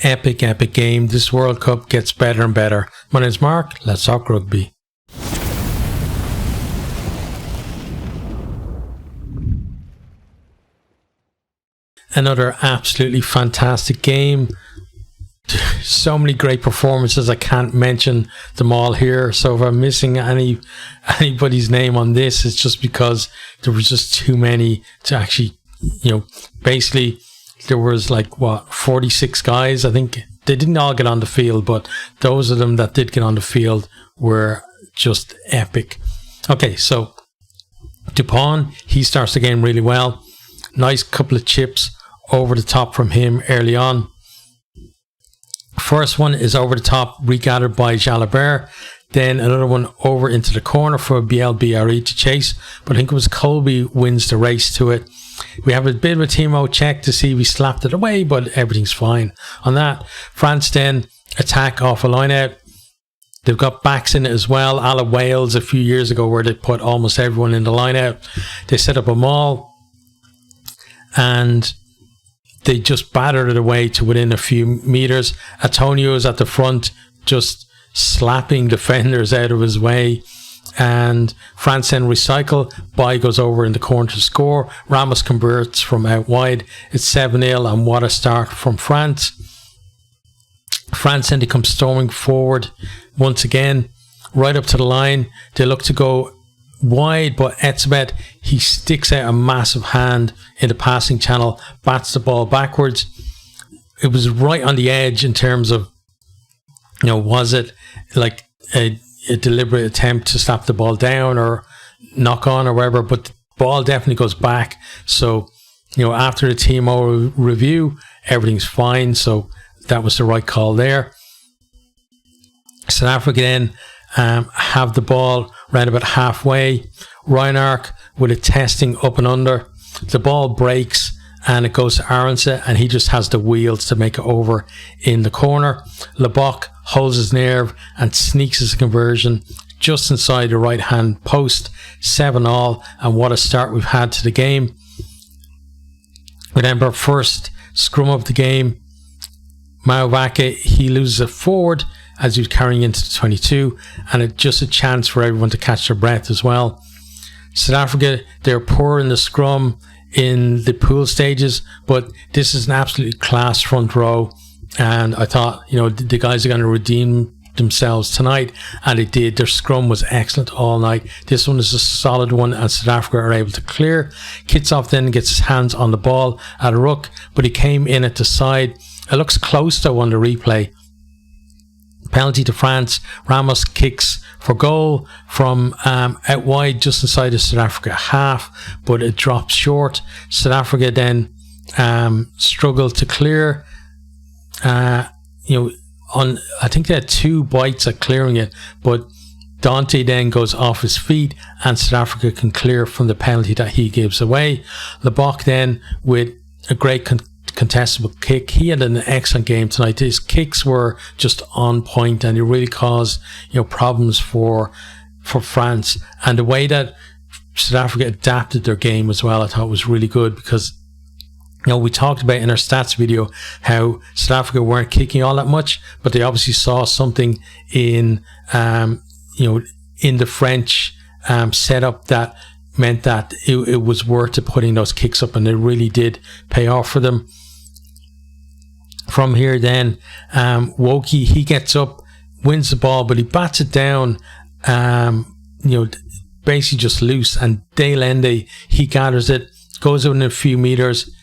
Epic, epic game. This World Cup gets better and better. My name's Mark. Let's talk rugby. Another absolutely fantastic game. So many great performances. I can't mention them all here. So if I'm missing anybody's name on this, it's just because there was just too many to actually, basically there was 46 guys. I think they didn't all get on the field, but those of them that did get on the field were just epic. Okay, so Dupont, he starts the game really well. Nice couple of chips over the top from him early on. First one is over the top, regathered by Jalabert. Then another one over into the corner for BLBRE to chase. But I think it was Colby wins the race to it. We have a bit of a Timo check to see if he slapped it away, but everything's fine on that. France then attack off a line out. They've got backs in it as well, a la Wales a few years ago where they put almost everyone in the line out. They set up a maul and they just battered it away to within a few meters. Antonio's at the front, just slapping defenders out of his way. And France then recycle. Bai goes over in the corner to score. Ramos converts from out wide. It's 7-0, and what a start from France. France then come storming forward once again, right up to the line. They look to go wide, but Etzebeth, he sticks out a massive hand in the passing channel, bats the ball backwards. It was right on the edge in terms of, was it like a deliberate attempt to slap the ball down or knock on or whatever, but the ball definitely goes back. So, after the Timo review, everything's fine. So that was the right call there. South Africa then have the ball right about halfway. Reinark with a testing up and under. The ball breaks and it goes to Arendse, and he just has the wheels to make it over in the corner. Lebok holds his nerve and sneaks his conversion just inside the right hand post. 7-all, and what a start we've had to the game. Remember, first scrum of the game, Mauvake, he loses it forward as he was carrying into the 22, and it's just a chance for everyone to catch their breath as well. South Africa, they're poor in the scrum in the pool stages, but this is an absolutely class front row, and I thought, the guys are going to redeem themselves tonight, and they did. Their scrum was excellent all night. This one is a solid one, and South Africa are able to clear. Kitshoff then gets his hands on the ball at a ruck, but he came in at the side. It looks close though on the replay. Penalty to France. Ramos kicks for goal from out wide just inside the South Africa half, but it drops short. South Africa then struggle to clear. I think they had 2 bites at clearing it, but Dante then goes off his feet and South Africa can clear from the penalty that he gives away. Lebok then with a great contestable kick. He had an excellent game tonight. His kicks were just on point, and it really caused problems for France. And the way that South Africa adapted their game as well, I thought was really good, because we talked about in our stats video how South Africa weren't kicking all that much, but they obviously saw something in in the French setup that meant that it was worth it putting those kicks up, and it really did pay off for them. From here then, Woki, he gets up, wins the ball, but he bats it down, basically just loose, and Delende, he gathers it, goes in a few meters.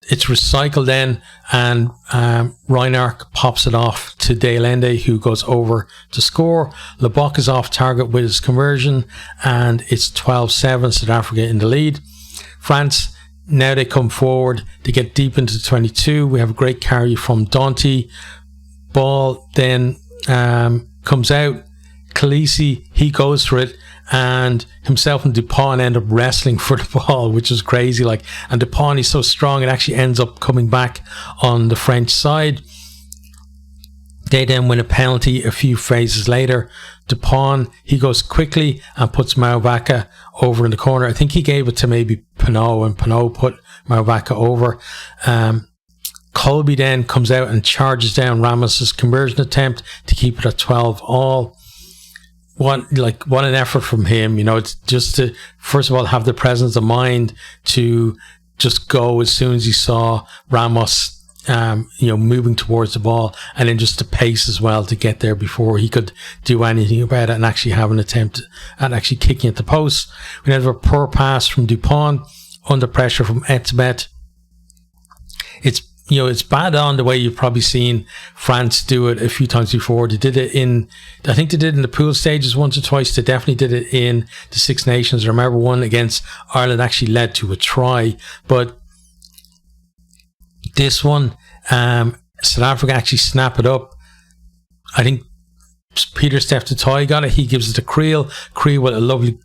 It's recycled then, and Reinark pops it off to Delende, who goes over to score. Lebok is off target with his conversion, and it's 12-7, South Africa in the lead. France, now they come forward, they get deep into the 22. We have a great carry from Dante. Ball then comes out. Khaleesi, he goes for it, and himself and Dupont end up wrestling for the ball, which is crazy. And Dupont is so strong, it actually ends up coming back on the French side. They then win a penalty a few phases later. Dupont, he goes quickly and puts Mauvaka over in the corner. I think he gave it to maybe Pinot, and Pinot put Mauvaka over. Colby then comes out and charges down Ramos's conversion attempt to keep it at 12 all. What an effort from him. It's just to, first of all, have the presence of mind to just go as soon as he saw Ramos moving towards the ball, and then just the pace as well to get there before he could do anything about it and actually have an attempt at actually kicking at the post. We have a poor pass from Dupont under pressure from Etzebeth. It's bad on the way you've probably seen France do it a few times before. They did it in the pool stages once or twice. They definitely did it in the Six Nations. I remember one against Ireland actually led to a try, but this one, South Africa actually snap it up. I think Peter Steph Toy got it. He gives it to Creel. Creel with a lovely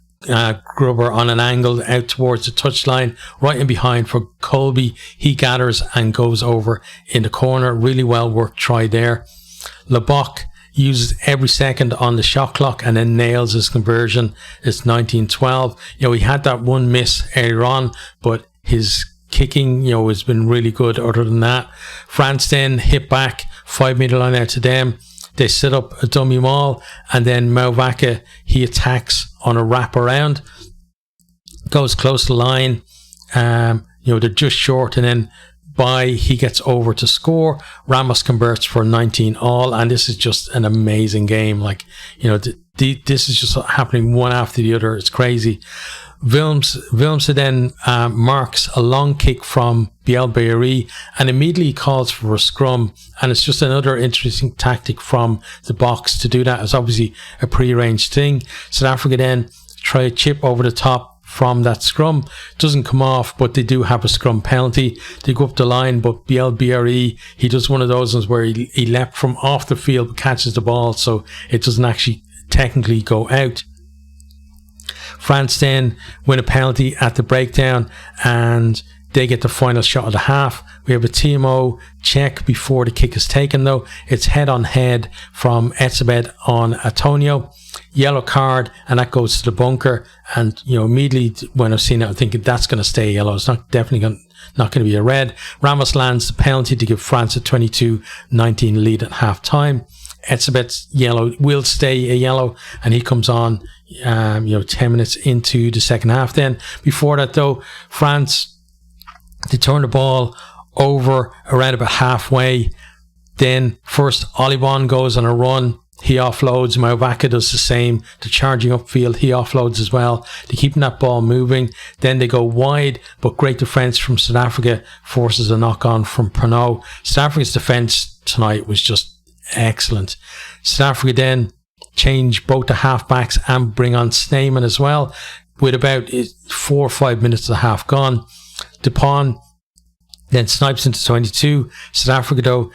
grubber on an angle out towards the touchline, right in behind for Colby. He gathers and goes over in the corner. Really well worked try there. Lebock uses every second on the shot clock and then nails his conversion. It's 19-12. He had that one miss earlier on, but his kicking, has been really good. Other than that, France then hit back 5 meter line out to them. They set up a dummy maul, and then Mauvaka, he attacks on a wrap around, goes close to the line. They're just short, and then he gets over to score. Ramos converts for 19 all, and this is just an amazing game. This is just happening one after the other. It's crazy. Wilmse then marks a long kick from Biel Bayeri and immediately calls for a scrum, and it's just another interesting tactic from the box to do that. It's obviously a pre-arranged thing. South Africa then try a chip over the top from that scrum. Doesn't come off, but they do have a scrum penalty. They go up the line, but Biel Bayeri, he does one of those ones where he leapt from off the field but catches the ball, so it doesn't actually technically go out. France then win a penalty at the breakdown, and they get the final shot of the half. We have a TMO check before the kick is taken, though. It's head on head from Etzebeth on Antonio. Yellow card, and that goes to the bunker. And immediately when I've seen it, I'm thinking that's going to stay yellow. It's not going to be a red. Ramos lands the penalty to give France a 22-19 lead at half time. Etzebeth's yellow will stay a yellow, and he comes on 10 minutes into the second half. Then before that, though, France, they turn the ball over around about halfway. Then first Olibon goes on a run, he offloads. Mauvaka does the same. They're charging upfield, he offloads as well. They're keeping that ball moving. Then they go wide, but great defence from South Africa forces a knock on from Pernod. South Africa's defence tonight was just excellent. South Africa then change both the halfbacks and bring on Snyman as well, with about 4 or 5 minutes of the half gone. Dupont then snipes into 22. South Africa, though,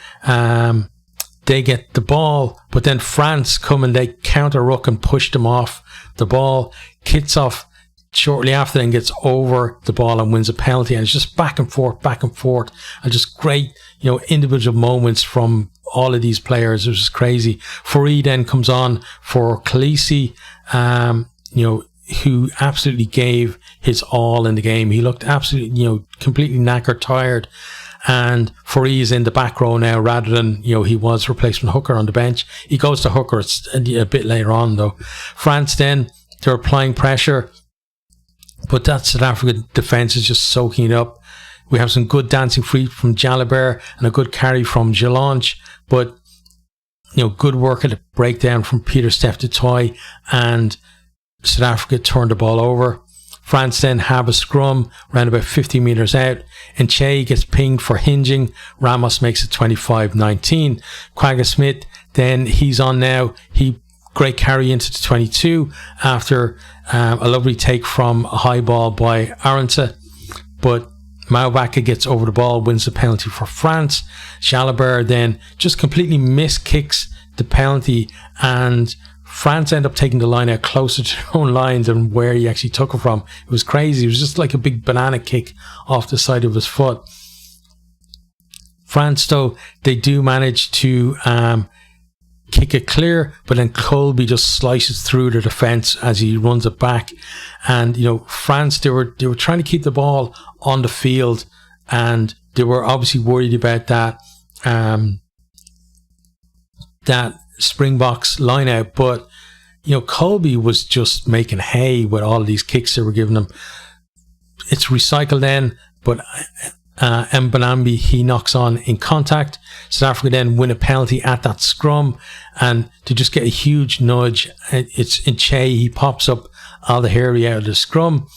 they get the ball, but then France come and they counter ruck and push them off the ball. Kitsoff shortly after then gets over the ball and wins a penalty, and it's just back and forth, and just great, individual moments from all of these players. It was just crazy. Fourie then comes on for Khaleesi, who absolutely gave his all in the game. He looked absolutely, completely knackered, tired. And Fourie is in the back row now rather than, he was replacement hooker on the bench. He goes to hooker a bit later on, though. France then, they're applying pressure, but that South African defence is just soaking it up. We have some good dancing feet from Jalabert and a good carry from Jalonch, but good work at the breakdown from Peter Steph Toy, and South Africa turned the ball over. France then have a scrum around about 50 metres out. Nche gets pinged for hinging. Ramos makes it 25-19. Quagga Smith, then he's on now. Great carry into the 22 after a lovely take from a high ball by Arendse. But Mauvaka gets over the ball, wins the penalty for France. Jalabert then just completely miskicks the penalty, and France end up taking the line out closer to their own line than where he actually took it from. It was crazy. It was just like a big banana kick off the side of his foot. France, though, they do manage to kick it clear, but then Colby just slices through the defence as he runs it back. And France, they were trying to keep the ball on the field, and they were obviously worried about that that Springboks line out, but Colby was just making hay with all of these kicks they were giving him. It's recycled then, but Mbanambi, he knocks on in contact. South Africa then win a penalty at that scrum, and to just get a huge nudge, it's in Che, he pops up Aldairi out of the scrum.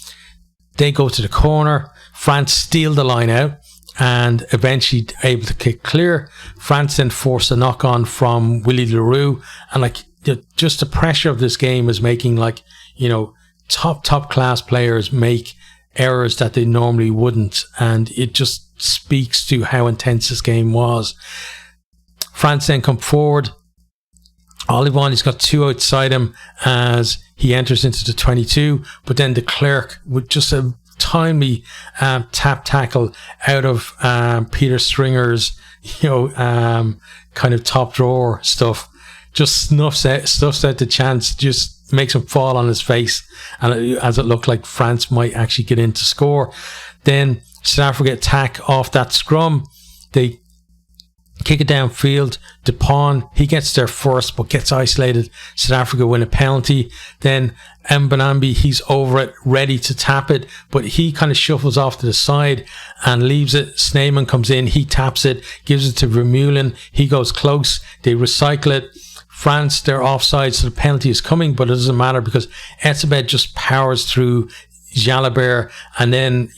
They go to the corner. France steal the line out and eventually able to kick clear. France then forced a knock on from Willie Leroux, and just the pressure of this game is making top class players make errors that they normally wouldn't, and it just speaks to how intense this game was. France then come forward. Olivon, he's got two outside him as he enters into the 22, but then de Klerk with just a timely tap tackle out of Peter Stringer's kind of top drawer stuff, just stuffs out the chance, just makes him fall on his face, and as it looked like France might actually get in to score. Then South Africa attack off that scrum. They kick it downfield. Dupont, he gets there first but gets isolated. South Africa win a penalty. Then Mbanambi, he's over it, ready to tap it, but he kind of shuffles off to the side and leaves it. Snyman comes in, he taps it, gives it to Vermeulen. He goes close. They recycle it. France, they're offside, so the penalty is coming, but it doesn't matter because Etzebeth just powers through Jalabert, and then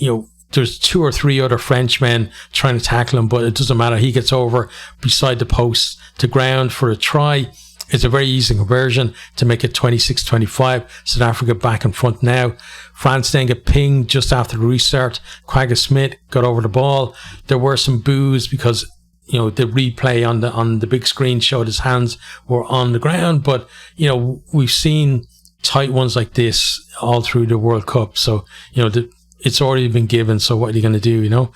there's two or three other Frenchmen trying to tackle him, but it doesn't matter. He gets over beside the post to ground for a try. It's a very easy conversion to make it 26-25. South Africa back in front now. France then get pinged just after the restart. Quagga Smith got over the ball. There were some boos because the replay on the big screen showed his hands were on the ground, but we've seen tight ones like this all through the World Cup, so it's already been given, so what are you going to do?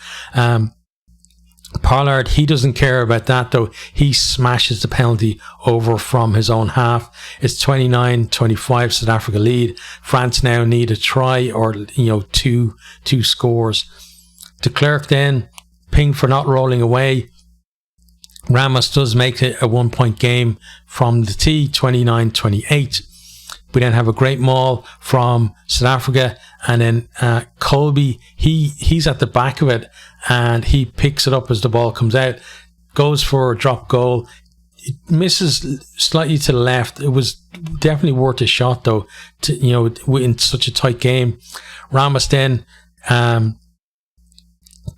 Pollard, he doesn't care about that though. He smashes the penalty over from his own half. It's 29-25, South Africa lead. France now need a try or two scores. De Klerk then pinged for not rolling away. Ramos does make it a 1 point game from the tee, 29-28. We then have a great maul from South Africa, and then Colby, he's at the back of it and he picks it up as the ball comes out, goes for a drop goal. It misses slightly to the left. It was definitely worth a shot though, in such a tight game. Ramos then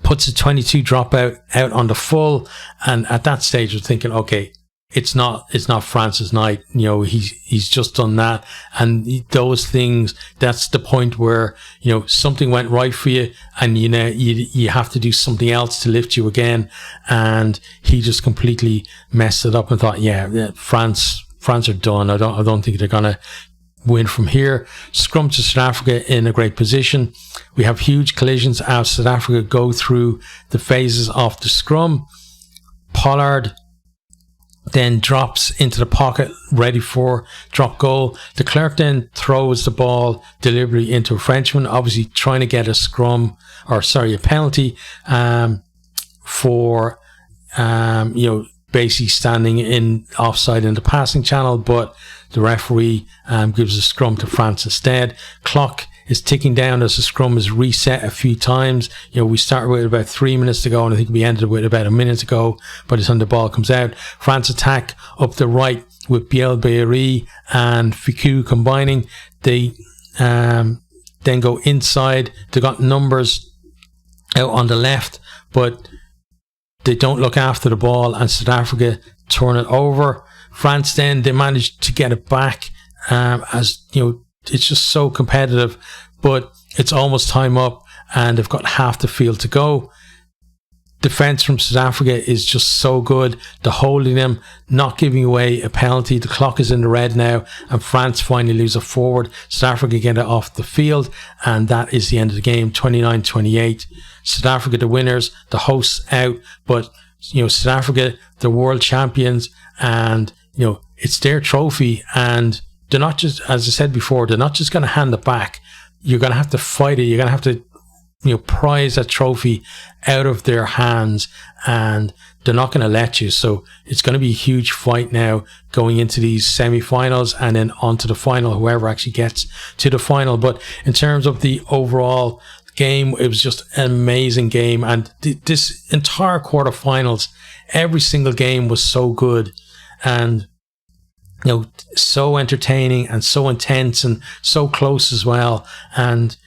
puts a 22 dropout out on the full, and at that stage we're thinking, okay, it's not France's night. He's just done that, and those things, that's the point where something went right for you, and you have to do something else to lift you again, and he just completely messed it up and thought, yeah, France are done. I don't think they're gonna win from here. Scrum to South Africa in a great position. We have huge collisions as South Africa go through the phases of the scrum. Pollard then drops into the pocket, ready for drop goal. De Klerk then throws the ball deliberately into a Frenchman, obviously trying to get a penalty for basically standing in offside in the passing channel, but the referee gives a scrum to France instead. Clock is ticking down as the scrum is reset a few times. We started with about 3 minutes to go, and I think we ended with about a minute to go by the time the ball comes out. France attack up the right with Biel-Bairi and Ficou combining. They then go inside. They got numbers out on the left, but they don't look after the ball, and South Africa turn it over. France then, they managed to get it back, it's just so competitive, but it's almost time up and they've got half the field to go. Defense from South Africa is just so good. They're holding them, not giving away a penalty. The clock is in the red now, and France finally lose a forward. South Africa get it off the field, and that is the end of the game, 29-28. South Africa the winners, the hosts out, but South Africa, the world champions, and it's their trophy, and they're not just, as I said before, they're not just going to hand it back. You're going to have to fight it. You're going to have to prize that trophy out of their hands, and they're not going to let you. So it's going to be a huge fight now going into these semi-finals and then onto the final, whoever actually gets to the final. But in terms of the overall game, it was just an amazing game. And this entire quarterfinals, every single game was so good and so entertaining and so intense and so close as well. And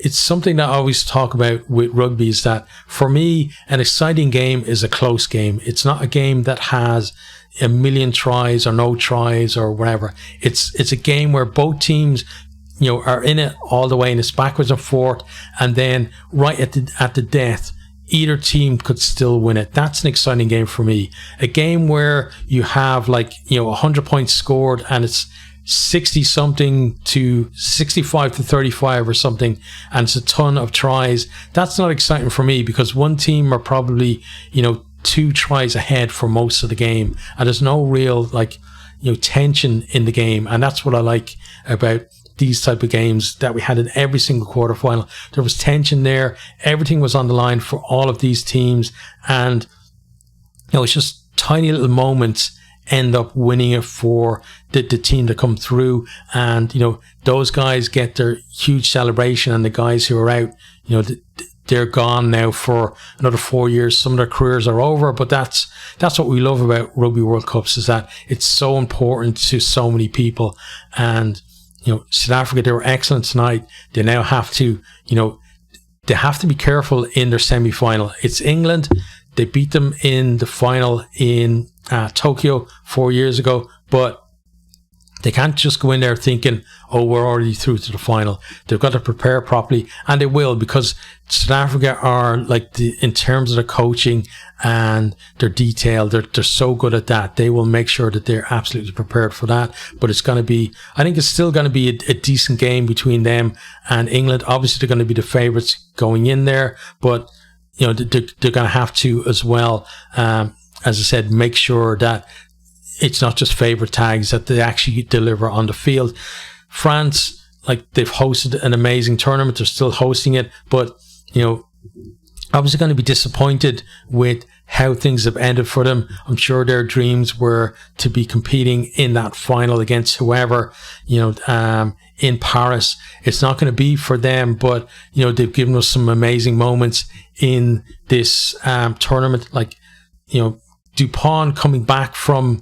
it's something that I always talk about with rugby, is that for me, an exciting game is a close game. It's not a game that has a million tries or no tries or whatever. It's a game where both teams, are in it all the way, and it's backwards and forth. And then right at the death, either team could still win it. That's an exciting game for me. A game where you have 100 points scored and it's 60 something to 65 to 35 or something, and it's a ton of tries. That's not exciting for me, because one team are probably 2 tries ahead for most of the game, and there's no real tension in the game. And that's what I like about these type of games that we had in every single quarterfinal. There was tension there. Everything was on the line for all of these teams, and it's just tiny little moments end up winning it for the team to come through. And those guys get their huge celebration, and the guys who are out, they're gone now for another 4 years. Some of their careers are over. But that's what we love about Rugby World Cups, is that it's so important to so many people. And South Africa, they were excellent tonight. They now have to they have to be careful in their semi-final. It's England. They beat them in the final in Tokyo 4 years ago, but they can't just go in there thinking, oh, we're already through to the final. They've got to prepare properly, and they will, because South Africa are in terms of their coaching and their detail, they're so good at that. They will make sure that they're absolutely prepared for that. But it's going to be, I think it's still going to be a decent game between them and England. Obviously, they're going to be the favourites going in there, but they're going to have to as well, as I said, make sure that it's not just favourite tags, that they actually deliver on the field. France, they've hosted an amazing tournament. They're still hosting it, but obviously going to be disappointed with how things have ended for them. I'm sure their dreams were to be competing in that final against whoever, in Paris. It's not going to be for them, but they've given us some amazing moments in this tournament. Dupont coming back from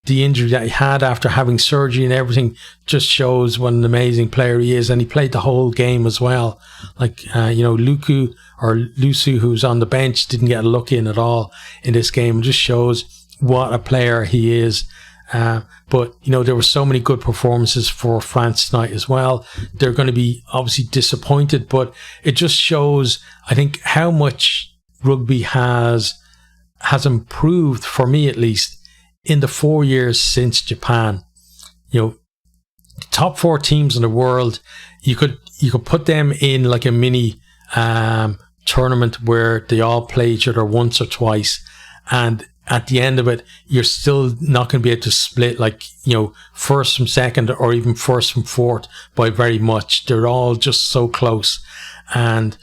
the injury that he had after having surgery and everything just shows what an amazing player he is. And he played the whole game as well. Lusu, who's on the bench, didn't get a look in at all in this game. It just shows what a player he is. But there were so many good performances for France tonight as well. They're going to be obviously disappointed, but it just shows, I think, how much rugby has improved, for me at least, in the 4 years since Japan. The top 4 teams in the world, you could put them in a mini tournament where they all play each other once or twice, and at the end of it, you're still not going to be able to split first from second or even first from fourth by very much. They're all just so close, and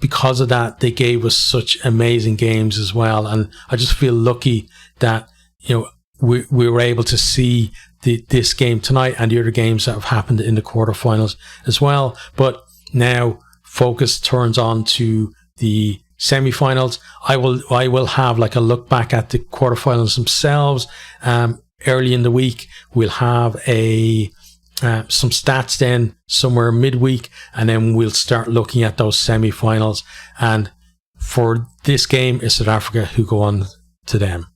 because of that, they gave us such amazing games as well. And I just feel lucky that we were able to see this game tonight and the other games that have happened in the quarterfinals as well. But now focus turns on to the semi-finals. I will have a look back at the quarterfinals themselves. Early in the week, we'll have some stats then somewhere midweek, and then we'll start looking at those semi-finals. And for this game, it's South Africa who go on to them.